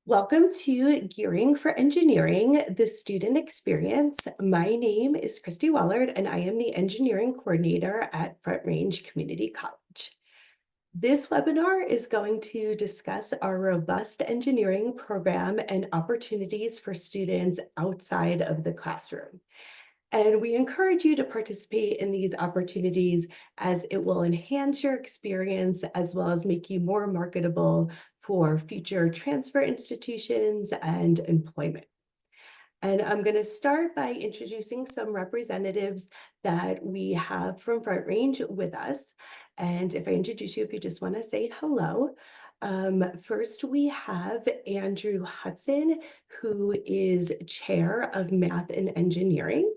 Welcome to Gearing for Engineering, the student experience. My name is Christy Wellard, and I am the engineering coordinator at Front Range Community College. This webinar is going to discuss our robust engineering program and opportunities for students outside of the classroom. And we encourage you to participate in these opportunities as it will enhance your experience as well as make you more marketable for future transfer institutions and employment. And I'm going to start by introducing some representatives that we have from Front Range with us. And if I introduce you, if you just want to say hello. First, we have Andrew Hudson, who is Chair of Math and Engineering.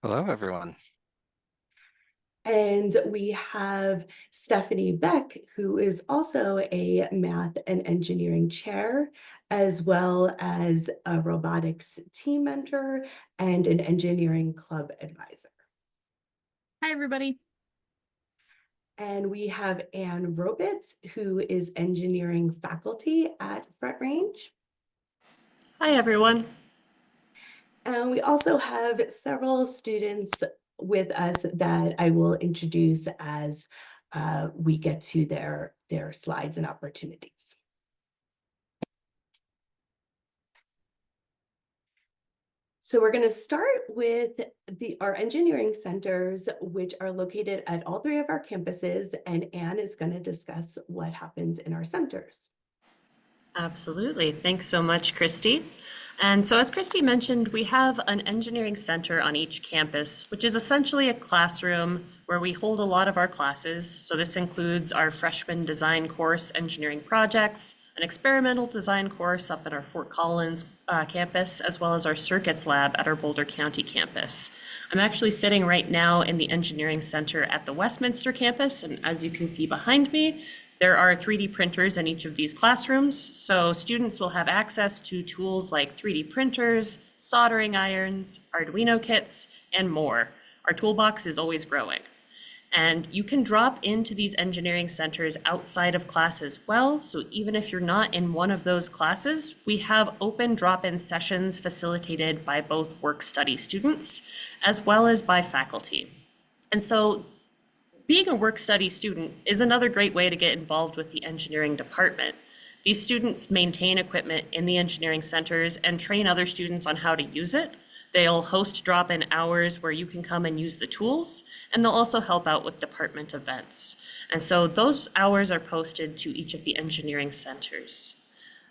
Hello, everyone. And we have Stephanie Beck, who is also a math and engineering chair, as well as a robotics team mentor and an engineering club advisor. Hi, everybody. And we have Anne Robitz, who is engineering faculty at Front Range. Hi, everyone. And we also have several students with us that I will introduce as we get to their slides and opportunities. So we're going to start with our engineering centers, which are located at all three of our campuses, and Anne is going to discuss what happens in our centers. Absolutely. Thanks so much, Christy. And so as Christy mentioned, we have an engineering center on each campus, which is essentially a classroom where we hold a lot of our classes. So this includes our freshman design course, engineering projects, an experimental design course up at our Fort Collins campus, as well as our circuits lab at our Boulder County campus. I'm actually sitting right now in the engineering center at the Westminster campus, and as you can see behind me, there are 3D printers in each of these classrooms, so students will have access to tools like 3D printers, soldering irons, Arduino kits, and more. Our toolbox is always growing. And you can drop into these engineering centers outside of class as well. So even if you're not in one of those classes, we have open drop-in sessions facilitated by both work-study students as well as by faculty. And so being a work-study student is another great way to get involved with the engineering department. These students maintain equipment in the engineering centers and train other students on how to use it. They'll host drop-in hours where you can come and use the tools, and they'll also help out with department events. And so those hours are posted to each of the engineering centers.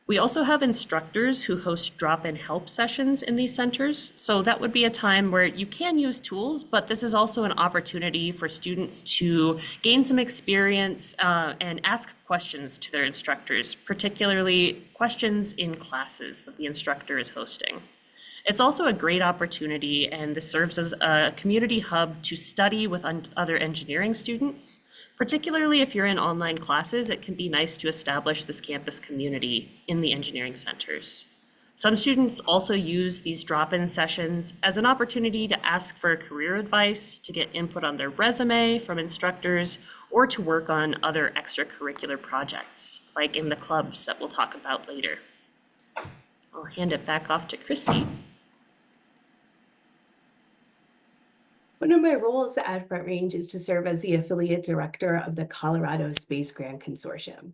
We also have instructors who host drop-in help sessions in these centers. So that would be a time where you can use tools, but this is also an opportunity for students to gain some experience and ask questions to their instructors, particularly questions in classes that the instructor is hosting. It's also a great opportunity, and this serves as a community hub to study with other engineering students. Particularly if you're in online classes, it can be nice to establish this campus community in the engineering centers. Some students also use these drop-in sessions as an opportunity to ask for career advice, to get input on their resume from instructors, or to work on other extracurricular projects, like in the clubs that we'll talk about later. I'll hand it back off to Christy. One of my roles at Front Range is to serve as the affiliate director of the Colorado Space Grant Consortium.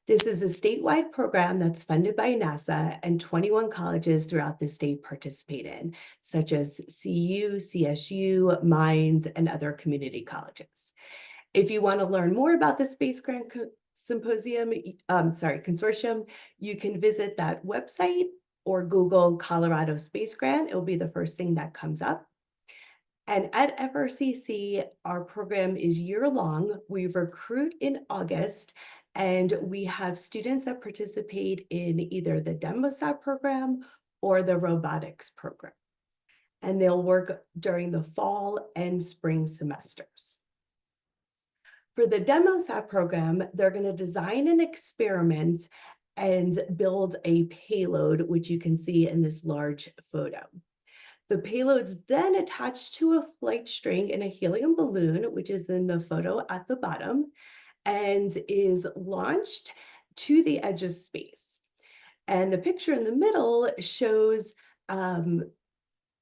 This is a statewide program that's funded by NASA, and 21 colleges throughout the state participate in, such as CU, CSU, Mines, and other community colleges. If you want to learn more about the Space Grant Consortium, you can visit that website or Google Colorado Space Grant. It'll be the first thing that comes up. And at FRCC, our program is year-long. We recruit in August, and we have students that participate in either the DemoSat program or the robotics program. And they'll work during the fall and spring semesters. For the DemoSat program, they're going to design an experiment and build a payload, which you can see in this large photo. The payload's then attached to a flight string in a helium balloon, which is in the photo at the bottom, and is launched to the edge of space. And the picture in the middle shows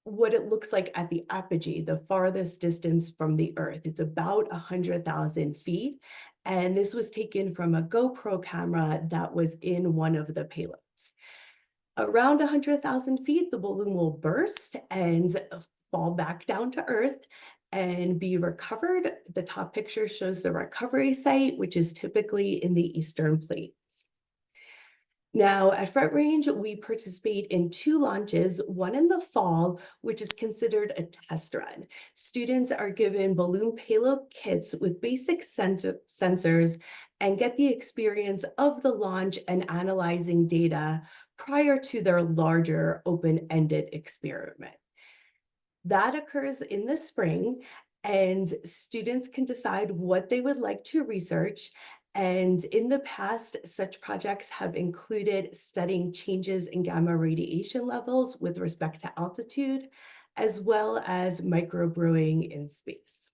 what it looks like at the apogee, the farthest distance from the Earth. It's about 100,000 feet. And this was taken from a GoPro camera that was in one of the payloads. Around 100,000 feet, the balloon will burst and fall back down to Earth and be recovered. The top picture shows the recovery site, which is typically in the Eastern Plains. Now, at Front Range, we participate in 2 launches, one in the fall, which is considered a test run. Students are given balloon payload kits with basic sensors and get the experience of the launch and analyzing data prior to their larger open-ended experiment. That occurs in the spring, and students can decide what they would like to research. And in the past, such projects have included studying changes in gamma radiation levels with respect to altitude, as well as microbrewing in space.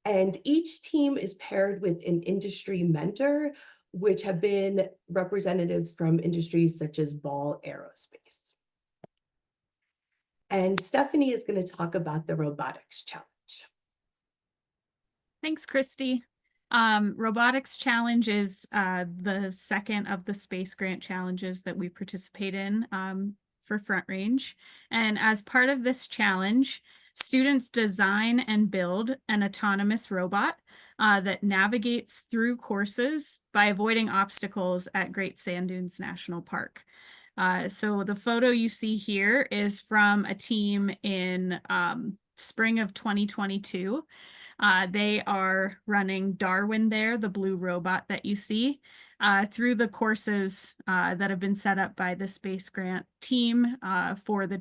And each team is paired with an industry mentor, which have been representatives from industries such as Ball Aerospace. And Stephanie is going to talk about the robotics challenge. Thanks, Christy. Robotics Challenge is the second of the space grant challenges that we participate in for Front Range. And as part of this challenge, students design and build an autonomous robot that navigates through courses by avoiding obstacles at Great Sand Dunes National Park. So the photo you see here is from a team in spring of 2022. They are running Darwin there, the blue robot that you see, through the courses that have been set up by the Space Grant team for the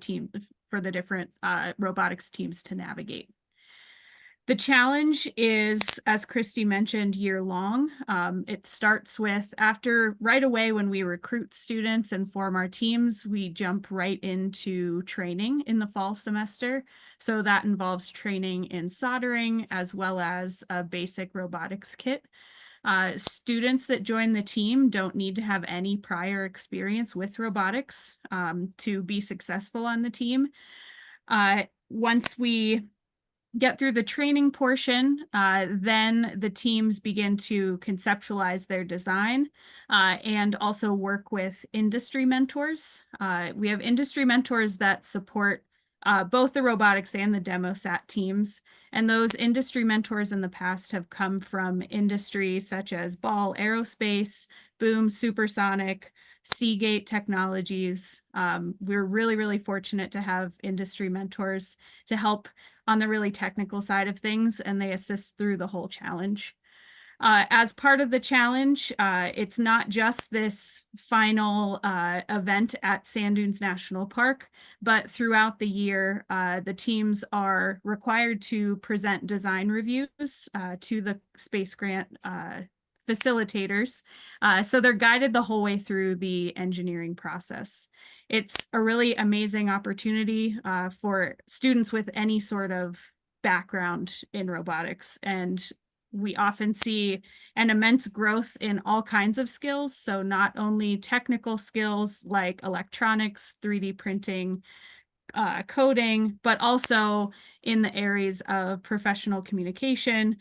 different robotics teams to navigate. The challenge is, as Christy mentioned, year-long. It starts with right away when we recruit students and form our teams, we jump right into training in the fall semester. So that involves training in soldering as well as a basic robotics kit. Students that join the team don't need to have any prior experience with robotics to be successful on the team. Once we get through the training portion, then the teams begin to conceptualize their design and also work with industry mentors. We have industry mentors that support both the robotics and the DemoSat teams. And those industry mentors in the past have come from industry such as Ball Aerospace, Boom Supersonic, Seagate Technologies. We're really, really fortunate to have industry mentors to help on the really technical side of things, and they assist through the whole challenge. As part of the challenge, it's not just this final event at Sand Dunes National Park, but throughout the year, the teams are required to present design reviews to the Space Grant facilitators. So they're guided the whole way through the engineering process. It's a really amazing opportunity for students with any sort of background in robotics. And we often see an immense growth in all kinds of skills. So not only technical skills like electronics, 3D printing, coding, but also in the areas of professional communication,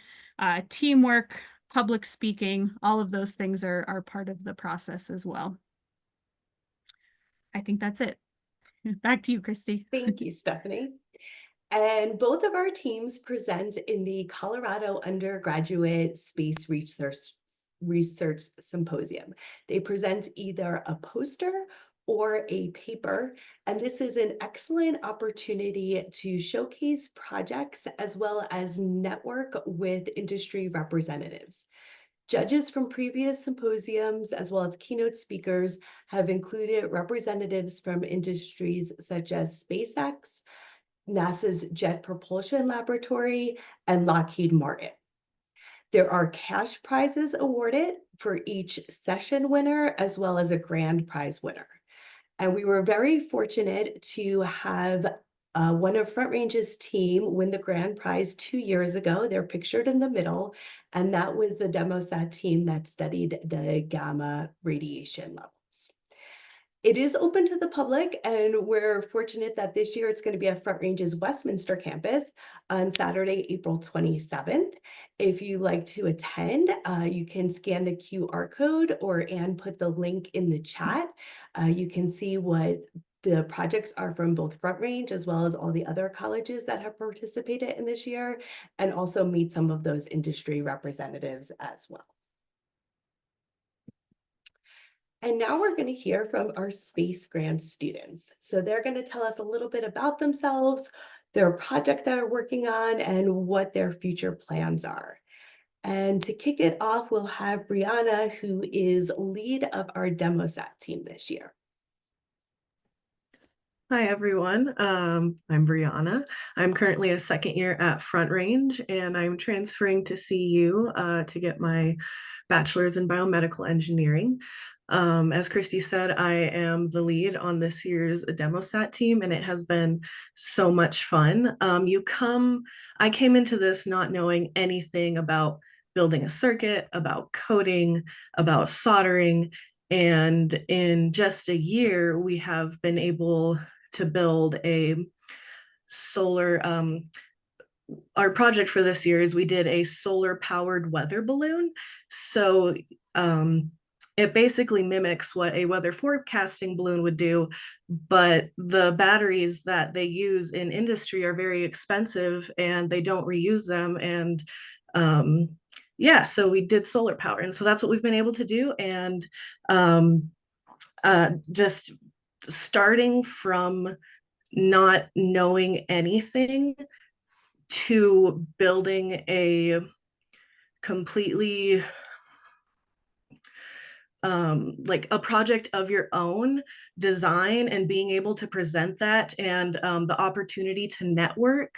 teamwork, public speaking. All of those things are part of the process as well. I think that's it. Back to you, Christy. Thank you, Stephanie. And both of our teams present in the Colorado Undergraduate Space Research Symposium. They present either a poster or a paper, and this is an excellent opportunity to showcase projects as well as network with industry representatives. Judges from previous symposiums, as well as keynote speakers, have included representatives from industries such as SpaceX, NASA's Jet Propulsion Laboratory, and Lockheed Martin. There are cash prizes awarded for each session winner, as well as a grand prize winner. And we were very fortunate to have One of Front Range's team win the grand prize 2 years ago. They're pictured in the middle, and that was the demosat team that studied the gamma radiation levels. It is open to the public, and we're fortunate that this year it's going to be at Front Range's Westminster campus on Saturday, April 27th. If you like to attend, you can scan the QR code and put the link in the chat. You can see what the projects are from both Front Range as well as all the other colleges that have participated in this year, and also meet some of those industry representatives as well. And now we're going to hear from our Space Grant students. So they're going to tell us a little bit about themselves, their project they're working on, and what their future plans are. And to kick it off, we'll have Brianna, who is lead of our demosat team this year. Hi, everyone. I'm Brianna. I'm currently a second year at Front Range, and I'm transferring to CU to get my bachelor's in biomedical engineering. As Christy said, I am the lead on this year's demosat team, and it has been so much fun. I came into this not knowing anything about building a circuit, about coding, about soldering, and in just a year, we have been able to build a solar, our project for this year is we did a solar powered weather balloon. So it basically mimics what a weather forecasting balloon would do, but the batteries that they use in industry are very expensive and they don't reuse them. And yeah, so we did solar power. And so that's what we've been able to do. And just starting from not knowing anything to building a completely like a project of your own design and being able to present that and the opportunity to network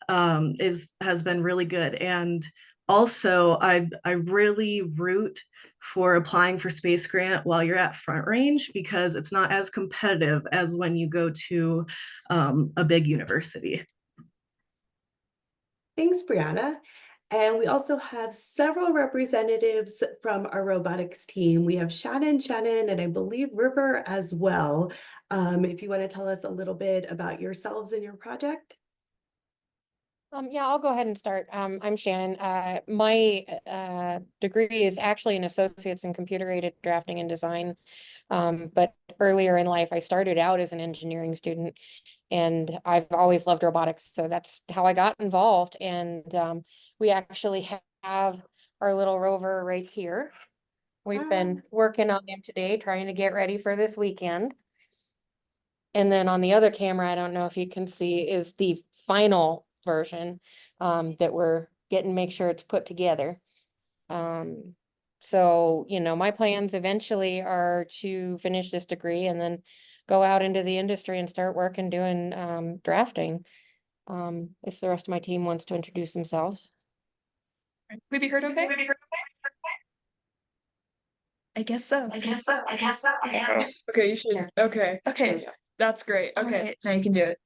has been really good. And also I really root for applying for Space Grant while you're at Front Range, because it's not as competitive as when you go to a big university. Thanks, Brianna. And we also have several representatives from our robotics team. We have Shannon, and I believe River as well. If you want to tell us a little bit about yourselves and your project. Yeah, I'll go ahead and start. I'm Shannon. My degree is actually an associate's in computer-aided drafting and design. But earlier in life, I started out as an engineering student, and I've always loved robotics. So that's how I got involved. And we actually have our little rover right here. We've been working on him today, trying to get ready for this weekend. And then on the other camera, I don't know if you can see, is the final version that we're getting, make sure it's put together. So, you know, my plans eventually are to finish this degree and then go out into the industry and start working doing drafting. If the rest of my team wants to introduce themselves. We be heard okay? I guess so. Okay, you should. Okay. Okay. That's great. Okay. Now you can do it.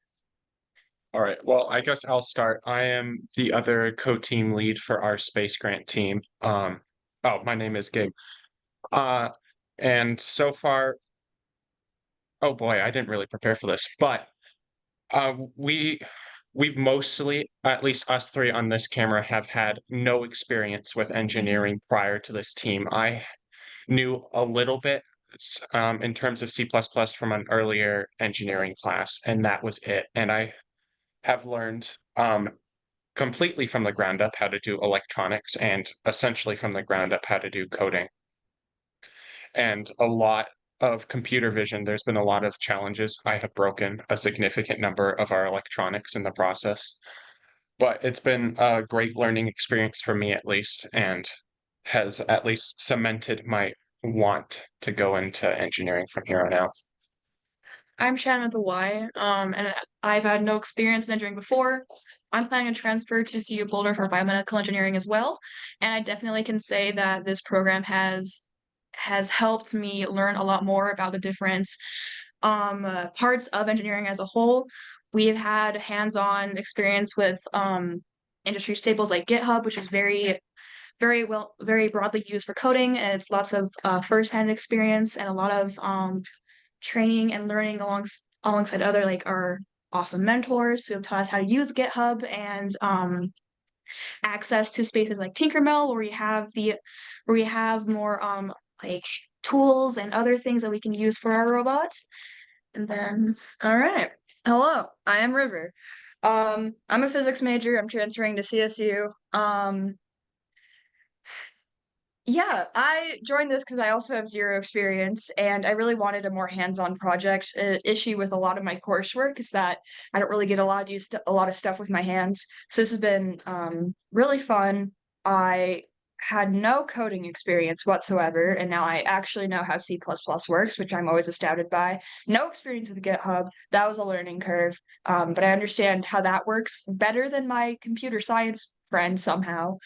All right, well, I guess I'll start. I am the other co-team lead for our Space Grant team. Oh, my name is Gabe. And so far, oh boy, I didn't really prepare for this, but we've mostly, at least us three on this camera, have had no experience with engineering prior to this team. I knew a little bit in terms of C++ from an earlier engineering class, and that was it. And I have learned completely from the ground up how to do electronics and essentially from the ground up how to do coding. And a lot of computer vision, there's been a lot of challenges. I have broken a significant number of our electronics in the process, but it's been a great learning experience for me at least, and has at least cemented my want to go into engineering from here on out. I'm Shannon with a Y, and I've had no experience in engineering before. I'm planning to transfer to CU Boulder for biomedical engineering as well, and I definitely can say that this program has helped me learn a lot more about the different parts of engineering as a whole, we've had hands-on experience with industry staples like GitHub, which is very broadly used for coding, and it's lots of first-hand experience and a lot of training and learning alongside other like our awesome mentors who have taught us how to use GitHub, and access to spaces like Tinkermill where we have more like tools and other things that we can use for our robots. And then, all right. Hello, I am River. I'm a physics major. I'm transferring to CSU. Yeah, I joined this because I also have zero experience and I really wanted a more hands-on project. An issue with a lot of my coursework is that I don't really get a lot of use a lot of stuff with my hands. So this has been really fun. I had no coding experience whatsoever, and now I actually know how C++ works, which I'm always astounded by. No experience with GitHub. That was a learning curve. But I understand how that works better than my computer science friend somehow.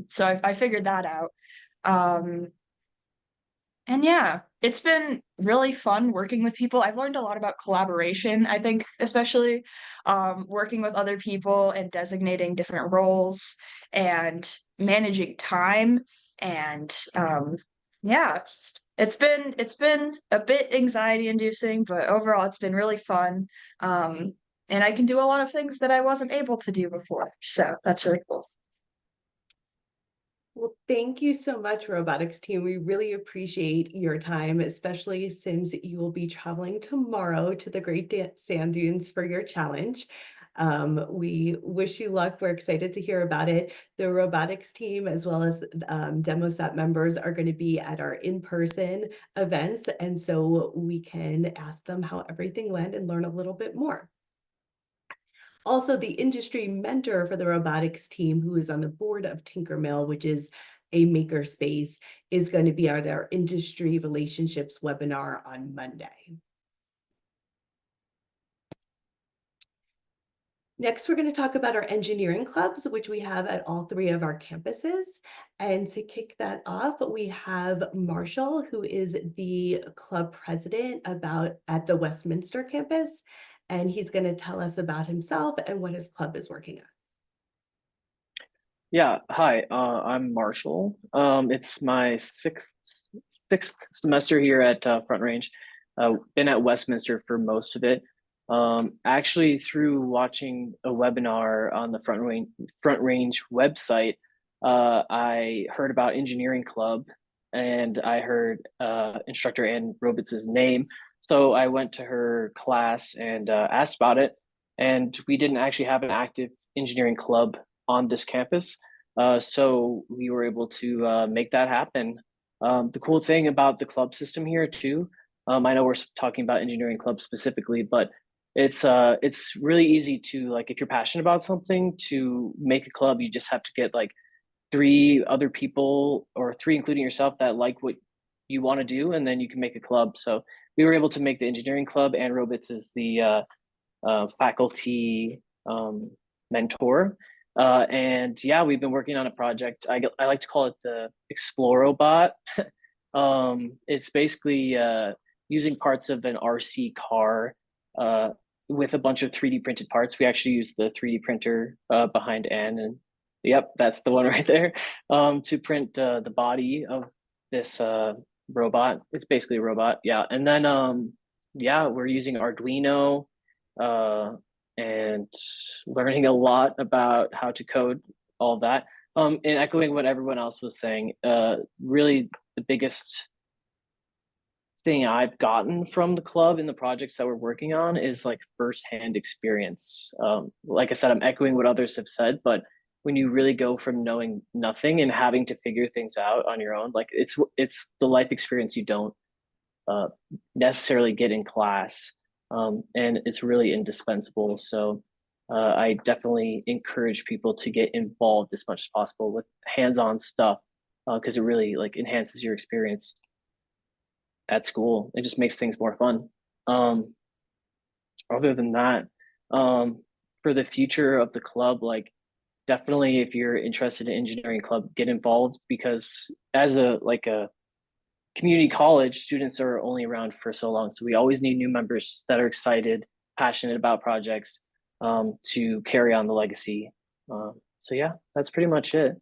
So I figured that out. Um, and yeah, it's been really fun working with people. I've learned a lot about collaboration, I think, especially working with other people and designating different roles and managing time. And yeah, it's been a bit anxiety inducing, but overall it's been really fun. And I can do a lot of things that I wasn't able to do before. So that's really cool. Well, thank you so much, robotics team. We really appreciate your time, especially since you will be traveling tomorrow to the Great Sand Dunes for your challenge. We wish you luck. We're excited to hear about it. The robotics team, as well as DemoSat members, are going to be at our in-person events, and so we can ask them how everything went and learn a little bit more. Also, the industry mentor for the robotics team, who is on the board of Tinkermill, which is a makerspace, is going to be at our industry relationships webinar on Monday. Next, we're going to talk about our engineering clubs, which we have at all 3 of our campuses. And to kick that off, we have Marshall, who is the club president at the Westminster campus. And he's going to tell us about himself and what his club is working on. Yeah, hi, I'm Marshall. It's my sixth semester here at Front Range. Been at Westminster for most of it. Actually, through watching a webinar on the Front Range website, I heard about engineering club, and I heard instructor Ann Robitz's name. So I went to her class and asked about it, and we didn't actually have an active engineering club on this campus. So we were able to make that happen. The cool thing about the club system here too, I know we're talking about engineering clubs specifically, but it's really easy to, like, if you're passionate about something, to make a club. You just have to get like 3 other people, or 3 including yourself, that like what you want to do, and then you can make a club. So we were able to make the engineering club, and Robitz is the faculty mentor. And yeah, we've been working on a project. I like to call it the Explorobot. It's basically using parts of an RC car with a bunch of 3D printed parts. We actually use the 3D printer behind Anne, and yep, that's the one right there, to print the body of this robot. It's basically a robot, yeah. And then yeah, we're using Arduino and learning a lot about how to code all that. And echoing what everyone else was saying, really the biggest thing I've gotten from the club and the projects that we're working on is like firsthand experience. Like I said, I'm echoing what others have said, but when you really go from knowing nothing and having to figure things out on your own, like it's the life experience you don't necessarily get in class. And it's really indispensable. So I definitely encourage people to get involved as much as possible with hands-on stuff, because it really like enhances your experience at school. It just makes things more fun. Other than that, for the future of the club, like definitely if you're interested in engineering club, get involved, because as a community college, students are only around for so long. So we always need new members that are excited passionate about projects to carry on the legacy. So yeah, that's pretty much it.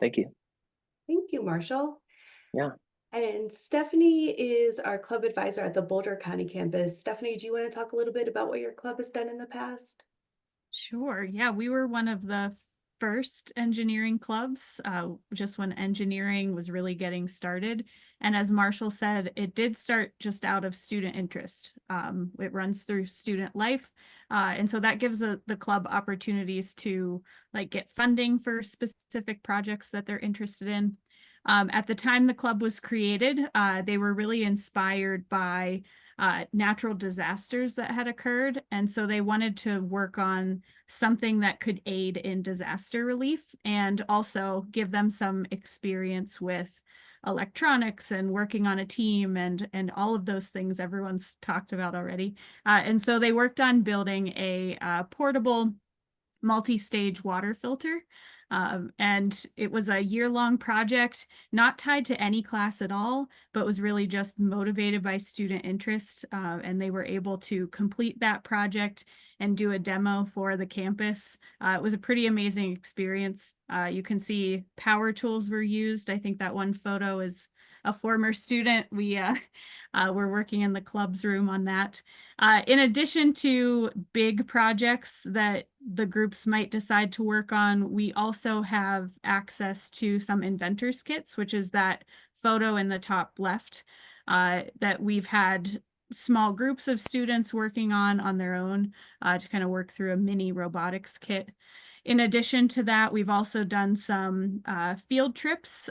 Thank you. Thank you, Marshall. Yeah. And Stephanie is our club advisor at the Boulder County campus. Stephanie, do you want to talk a little bit about what your club has done in the past? Sure. Yeah, we were one of the first engineering clubs, just when engineering was really getting started. And as Marshall said, it did start just out of student interest. It runs through student life. And so that gives the club opportunities to like get funding for specific projects that they're interested in. At the time the club was created, they were really inspired by natural disasters that had occurred. And so they wanted to work on something that could aid in disaster relief and also give them some experience with electronics and working on a team and all of those things everyone's talked about already. And so they worked on building a portable multi-stage water filter. And it was a year-long project, not tied to any class at all, but was really just motivated by student interest. And they were able to complete that project and do a demo for the campus. It was a pretty amazing experience. You can see power tools were used. I think that one photo is a former student. We were working in the club's room on that. In addition to big projects that the groups might decide to work on, we also have access to some inventors kits, which is that photo in the top left that we've had small groups of students working on their own to kind of work through a mini robotics kit. In addition to that, we've also done some field trips,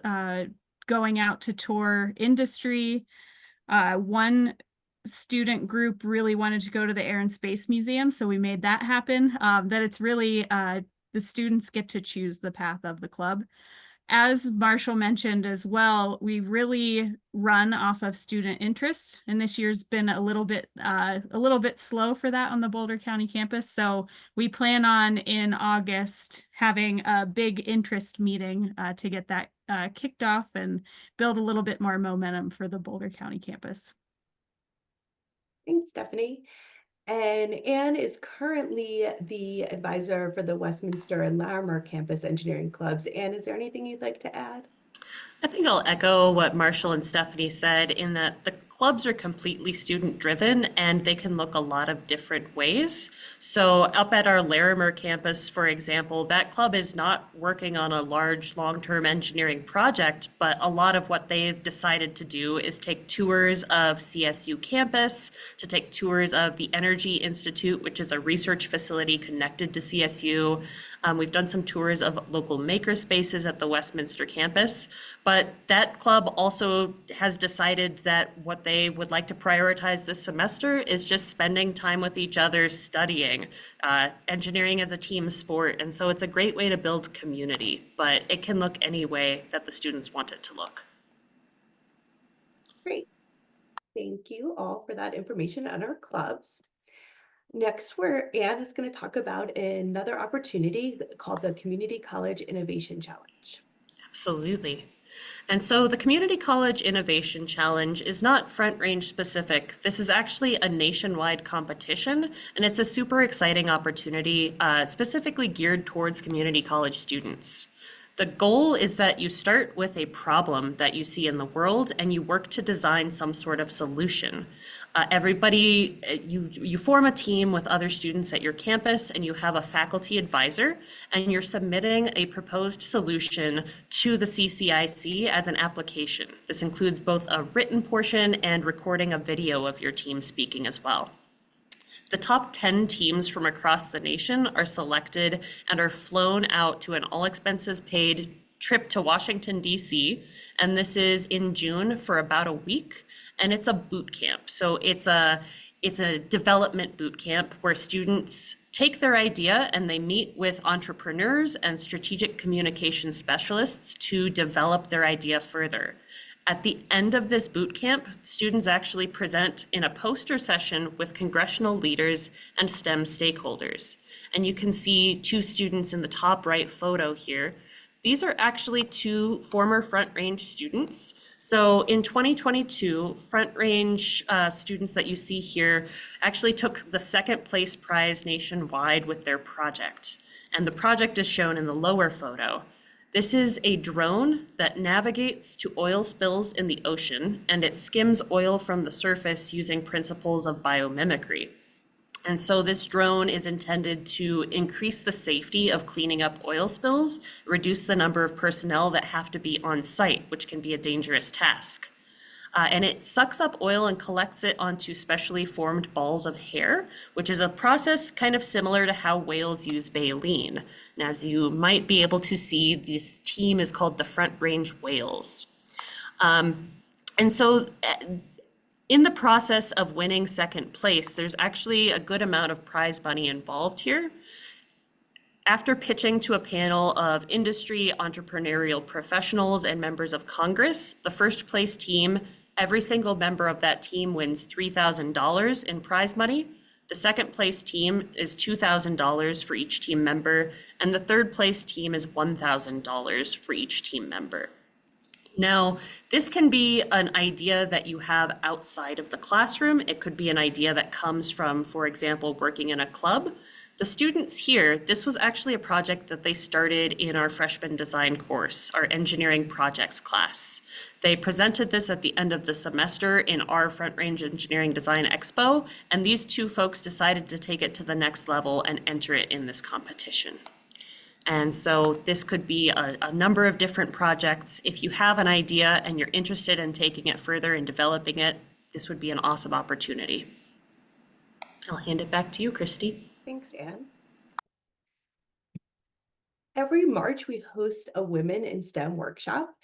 going out to tour industry. One student group really wanted to go to the Air and Space Museum, so we made that happen. That it's really the students get to choose the path of the club. As Marshall mentioned as well, we really run off of student interest, and this year's been a little bit slow for that on the Boulder County campus. So we plan on in August having a big interest meeting to get that kicked off and build a little bit more momentum for the Boulder County campus. Thanks, Stephanie. And Anne is currently the advisor for the Westminster and Larimer campus engineering clubs. Anne, is there anything you'd like to add? I think I'll echo what Marshall and Stephanie said in that the clubs are completely student driven and they can look a lot of different ways. So up at our Larimer campus, for example, that club is not working on a large long-term engineering project, but a lot of what they've decided to do is take tours of CSU campus, to take tours of the Energy Institute, which is a research facility connected to CSU. We've done some tours of local maker spaces at the Westminster campus, but that club also has decided that what they would like to prioritize this semester is just spending time with each other, studying. Engineering as a team sport, and so it's a great way to build community, but it can look any way that the students want it to look. Great. Thank you all for that information on our clubs. Next, Anne is going to talk about another opportunity called the Community College Innovation Challenge. Absolutely. And so the Community College Innovation Challenge is not Front Range specific. This is actually a nationwide competition, and it's a super exciting opportunity specifically geared towards community college students. The goal is that you start with a problem that you see in the world and you work to design some sort of solution. You form a team with other students at your campus and you have a faculty advisor and you're submitting a proposed solution to the CCIC as an application. This includes both a written portion and recording a video of your team speaking as well. The top 10 teams from across the nation are selected and are flown out to an all expenses paid trip to Washington, D.C. And this is in June for about a week. And it's a boot camp. So it's a development boot camp where students take their idea and they meet with entrepreneurs and strategic communication specialists to develop their idea further. At the end of this boot camp, students actually present in a poster session with congressional leaders and STEM stakeholders. And you can see two students in the top right photo here. These are actually two former Front Range students. So in 2022, Front Range students that you see here actually took the second place prize nationwide with their project. And the project is shown in the lower photo. This is a drone that navigates to oil spills in the ocean, and it skims oil from the surface using principles of biomimicry. And so this drone is intended to increase the safety of cleaning up oil spills, reduce the number of personnel that have to be on site, which can be a dangerous task. And it sucks up oil and collects it onto specially formed balls of hair, which is a process kind of similar to how whales use baleen. And as you might be able to see, this team is called the Front Range Whales. And so in the process of winning second place, there's actually a good amount of prize money involved here. After pitching to a panel of industry, entrepreneurial professionals, and members of Congress, the first place team, every single member of that team wins $3,000 in prize money. The second place team is $2,000 for each team member, and the third place team is $1,000 for each team member. Now, this can be an idea that you have outside of the classroom. It could be an idea that comes from, for example, working in a club. The students here, this was actually a project that they started in our freshman design course, our engineering projects class. They presented this at the end of the semester in our Front Range Engineering Design Expo, and these two folks decided to take it to the next level and enter it in this competition. And so this could be a number of different projects. If you have an idea and you're interested in taking it further and developing it, this would be an awesome opportunity. I'll hand it back to you, Christy. Thanks, Anne. Every March, we host a Women in STEM workshop.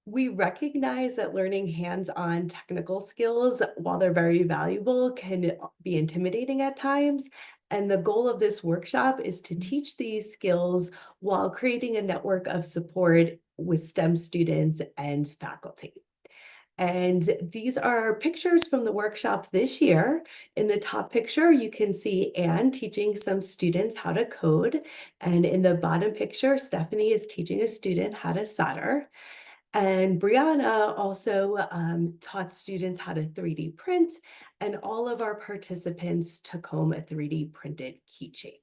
We recognize that learning hands-on technical skills, while they're very valuable, can be intimidating at times. And the goal of this workshop is to teach these skills while creating a network of support with STEM students and faculty. And these are pictures from the workshop this year. In the top picture, you can see Anne teaching some students how to code. And in the bottom picture, Stephanie is teaching a student how to solder. And Brianna also taught students how to 3D print, and all of our participants took home a 3D printed keychain.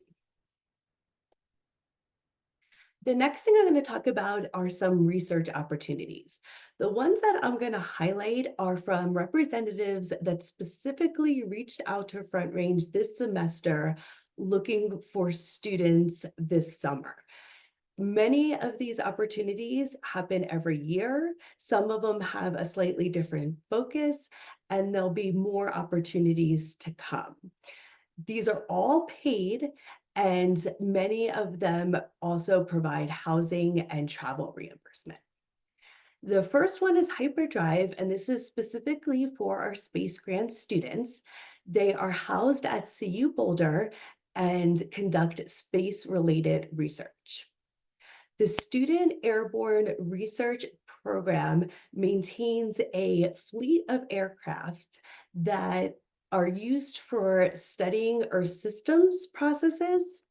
The next thing I'm going to talk about are some research opportunities. The ones that I'm going to highlight are from representatives that specifically reached out to Front Range this semester looking for students this summer. Many of these opportunities happen every year. Some of them have a slightly different focus, and there'll be more opportunities to come. These are all paid, and many of them also provide housing and travel reimbursement. The first one is Hyperdrive, and this is specifically for our space grant students. They are housed at CU Boulder and conduct space-related research. The Student Airborne Research Program maintains a fleet of aircraft that are used for studying Earth systems processes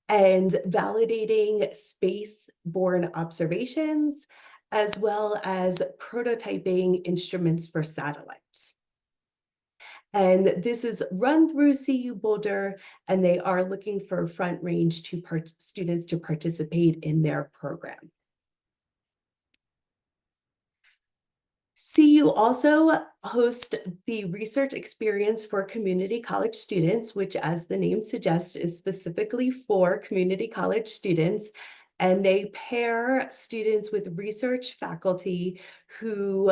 and validating space-borne observations, as well as prototyping instruments for satellites. And this is run through CU Boulder, and they are looking for Front Range students to participate in their program. CU also hosts the research experience for community college students, which, as the name suggests, is specifically for community college students. And they pair students with research faculty who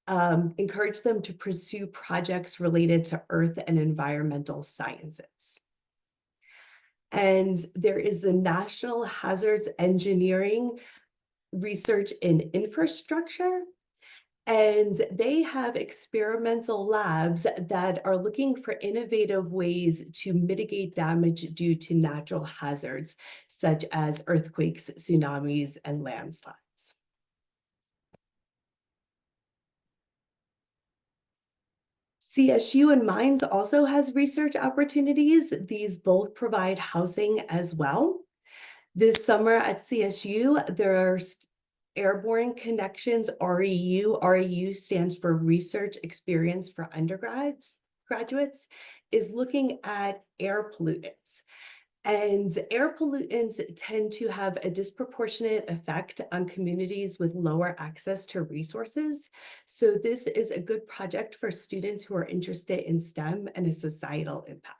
encourage them to pursue projects related to earth and environmental sciences. And there is the National Hazards Engineering Research in Infrastructure, and they have experimental labs that are looking for innovative ways to mitigate damage due to natural hazards, such as earthquakes, tsunamis, and landslides. CSU and Mines also has research opportunities. These both provide housing as well. This summer at CSU, there are Airborne Connections, REU. REU stands for Research Experience for Graduates, is looking at air pollutants. And air pollutants tend to have a disproportionate effect on communities with lower access to resources. So this is a good project for students who are interested in STEM and a societal impact.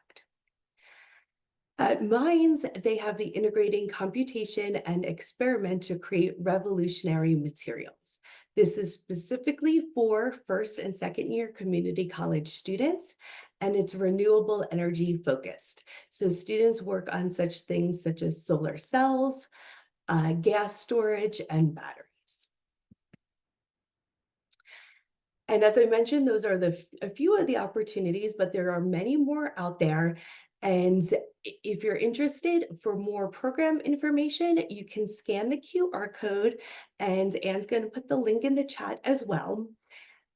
At Mines, they have the integrating computation and experiment to create revolutionary materials. This is specifically for first and second year community college students, and it's renewable energy focused. So students work on such things such as solar cells, gas storage, and batteries. And as I mentioned, those are a few of the opportunities, but there are many more out there. And if you're interested for more program information, you can scan the QR code, and Anne's going to put the link in the chat as well.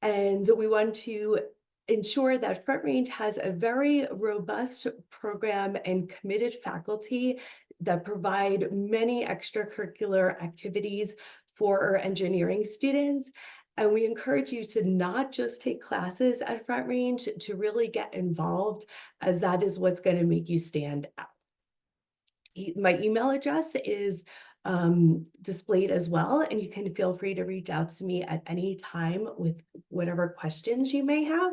And we want to ensure that Front Range has a very robust program and committed faculty that provide many extracurricular activities for our engineering students. And we encourage you to not just take classes at Front Range, to really get involved, as that is what's going to make you stand out. My email address is displayed as well, and you can feel free to reach out to me at any time with whatever questions you may have.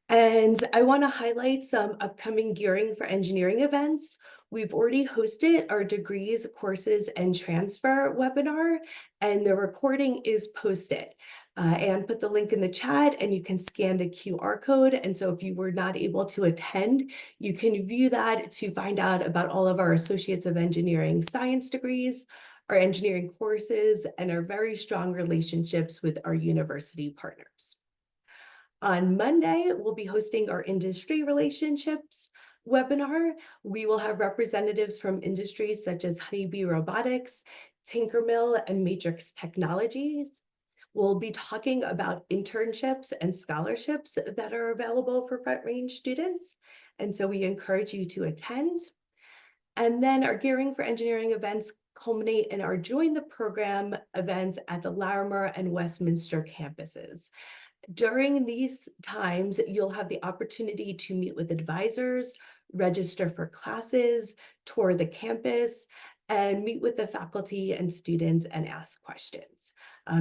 And I want to highlight some upcoming Gearing for Engineering events. We've already hosted our degrees, courses, and transfer webinar, and the recording is posted. And put the link in the chat, and you can scan the QR code. And so if you were not able to attend, you can view that to find out about all of our Associates of Engineering Science degrees, our engineering courses, and our very strong relationships with our university partners. On Monday, we'll be hosting our industry relationships webinar. We will have representatives from industries such as Honeybee Robotics, Tinkermill, and Matrix Technologies. We'll be talking about internships and scholarships that are available for Front Range students. And so we encourage you to attend. And then our Gearing for Engineering events culminate in our Join the Program events at the Larimer and Westminster campuses. During these times, you'll have the opportunity to meet with advisors, register for classes, tour the campus, and meet with the faculty and students and ask questions.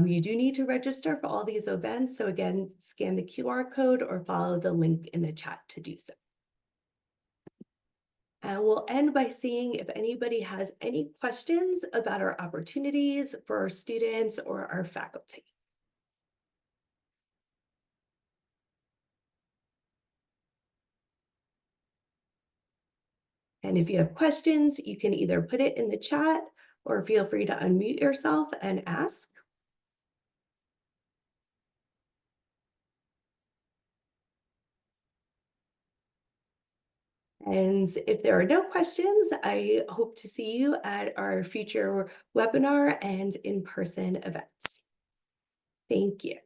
You do need to register for all these events. So again, scan the QR code or follow the link in the chat to do so. And we'll end by seeing if anybody has any questions about our opportunities for our students or our faculty. And if you have questions, you can either put it in the chat or feel free to unmute yourself and ask. And if there are no questions, I hope to see you at our future webinar and in-person events. Thank you.